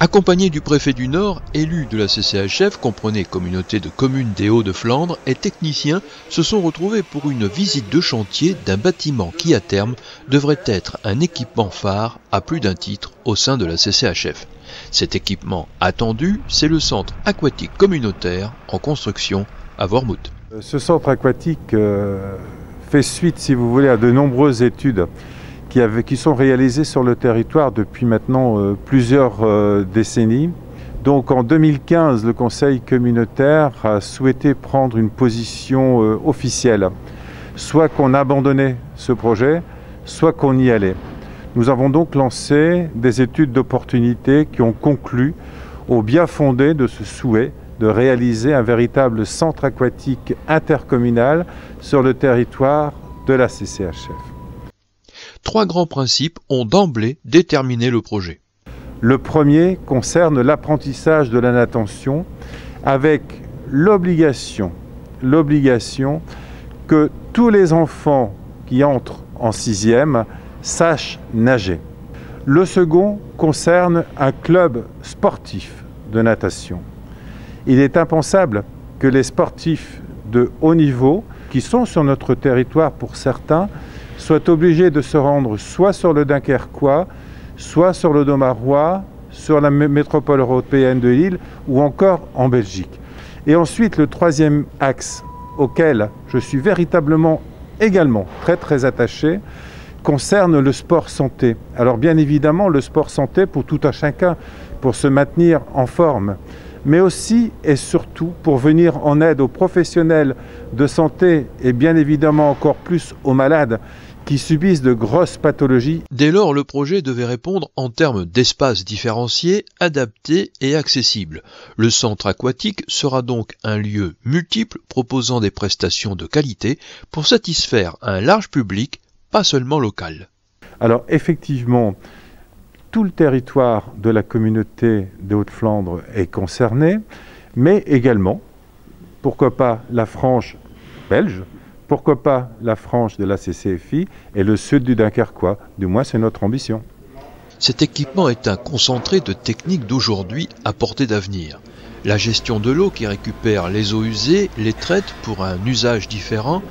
Accompagné du préfet du Nord, élus de la CCHF, comprenez communauté de communes des Hauts-de-Flandre, et techniciens se sont retrouvés pour une visite de chantier d'un bâtiment qui, à terme, devrait être un équipement phare à plus d'un titre au sein de la CCHF. Cet équipement attendu, c'est le centre aquatique communautaire en construction à Wormhout. Ce centre aquatique fait suite, si vous voulez, à de nombreuses études qui sont réalisées sur le territoire depuis maintenant plusieurs décennies. Donc en 2015, le Conseil communautaire a souhaité prendre une position officielle, soit qu'on abandonnait ce projet, soit qu'on y allait. Nous avons donc lancé des études d'opportunité qui ont conclu au bien fondé de ce souhait de réaliser un véritable centre aquatique intercommunal sur le territoire de la CCHF. Trois grands principes ont d'emblée déterminé le projet. Le premier concerne l'apprentissage de la natation avec l'obligation que tous les enfants qui entrent en 6e sachent nager. Le second concerne un club sportif de natation. Il est impensable que les sportifs de haut niveau, qui sont sur notre territoire pour certains, soient obligés de se rendre soit sur le Dunkerquois, soit sur le Domarois, sur la métropole européenne de Lille ou encore en Belgique. Et ensuite, le troisième axe auquel je suis véritablement également très attaché concerne le sport santé. Alors bien évidemment, le sport santé pour tout un chacun, pour se maintenir en forme, mais aussi et surtout pour venir en aide aux professionnels de santé et bien évidemment encore plus aux malades qui subissent de grosses pathologies. Dès lors, le projet devait répondre en termes d'espaces différenciés, adaptés et accessibles. Le centre aquatique sera donc un lieu multiple proposant des prestations de qualité pour satisfaire un large public, pas seulement local. Alors effectivement, tout le territoire de la communauté des Hauts-de-Flandre est concerné, mais également, pourquoi pas la frange belge, pourquoi pas la frange de la CCFI et le sud du Dunkerquois, du moins c'est notre ambition. Cet équipement est un concentré de techniques d'aujourd'hui à portée d'avenir. La gestion de l'eau qui récupère les eaux usées, les traite pour un usage différent,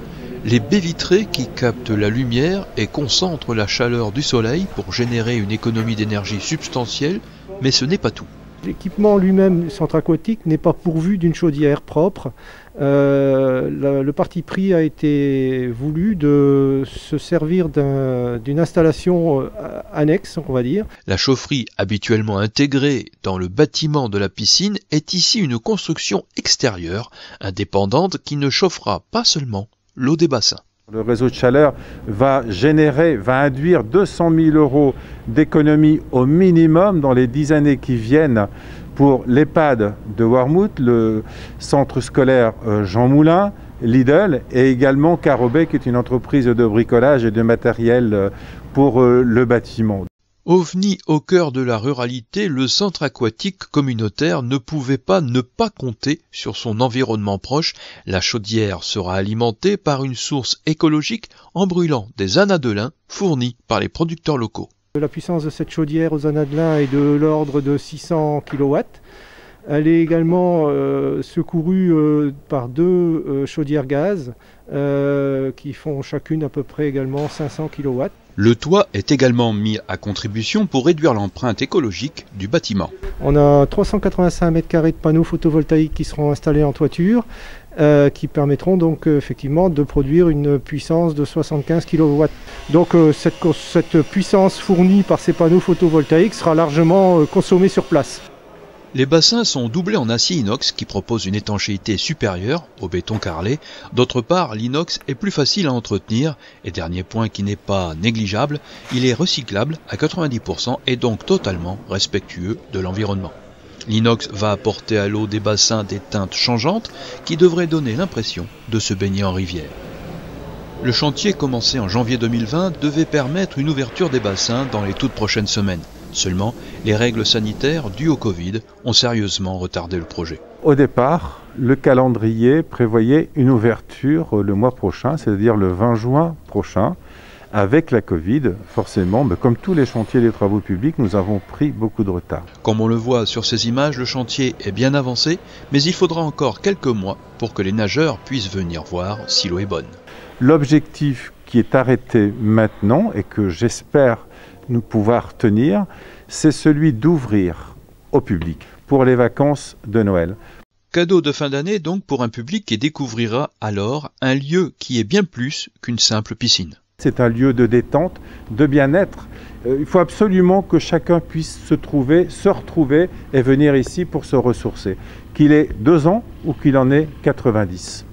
les baies vitrées qui captent la lumière et concentrent la chaleur du soleil pour générer une économie d'énergie substantielle, mais ce n'est pas tout. L'équipement lui-même, centre aquatique, n'est pas pourvu d'une chaudière propre. Le parti pris a été voulu de se servir d'une installation annexe, on va dire. La chaufferie habituellement intégrée dans le bâtiment de la piscine est ici une construction extérieure, indépendante qui ne chauffera pas seulement l'eau des bassins. Le réseau de chaleur va induire 200 000 € d'économie au minimum dans les 10 années qui viennent pour l'EHPAD de Wormhout, le centre scolaire Jean Moulin, Lidl et également Carobé qui est une entreprise de bricolage et de matériel pour le bâtiment. OVNI au cœur de la ruralité, le centre aquatique communautaire ne pouvait pas ne pas compter sur son environnement proche. La chaudière sera alimentée par une source écologique en brûlant des anadelins fournis par les producteurs locaux. La puissance de cette chaudière aux anadelins est de l'ordre de 600 kW. Elle est également secourue par deux chaudières gaz qui font chacune à peu près également 500 kW. Le toit est également mis à contribution pour réduire l'empreinte écologique du bâtiment. On a 385 m² de panneaux photovoltaïques qui seront installés en toiture, qui permettront donc effectivement de produire une puissance de 75 kW. Donc cette puissance fournie par ces panneaux photovoltaïques sera largement consommée sur place. Les bassins sont doublés en acier inox qui propose une étanchéité supérieure au béton carrelé. D'autre part, l'inox est plus facile à entretenir et dernier point qui n'est pas négligeable, il est recyclable à 90% et donc totalement respectueux de l'environnement. L'inox va apporter à l'eau des bassins des teintes changeantes qui devraient donner l'impression de se baigner en rivière. Le chantier commencé en janvier 2020 devait permettre une ouverture des bassins dans les toutes prochaines semaines. Seulement, les règles sanitaires dues au Covid ont sérieusement retardé le projet. Au départ, le calendrier prévoyait une ouverture le mois prochain, c'est-à-dire le 20 juin prochain, Avec la Covid, forcément, comme tous les chantiers des travaux publics, nous avons pris beaucoup de retard. Comme on le voit sur ces images, le chantier est bien avancé, mais il faudra encore quelques mois pour que les nageurs puissent venir voir si l'eau est bonne. L'objectif qui est arrêté maintenant et que j'espère nous pouvoir tenir, c'est celui d'ouvrir au public pour les vacances de Noël. Cadeau de fin d'année donc pour un public qui découvrira alors un lieu qui est bien plus qu'une simple piscine. C'est un lieu de détente, de bien-être. Il faut absolument que chacun puisse se retrouver et venir ici pour se ressourcer. Qu'il ait 2 ans ou qu'il en ait 90.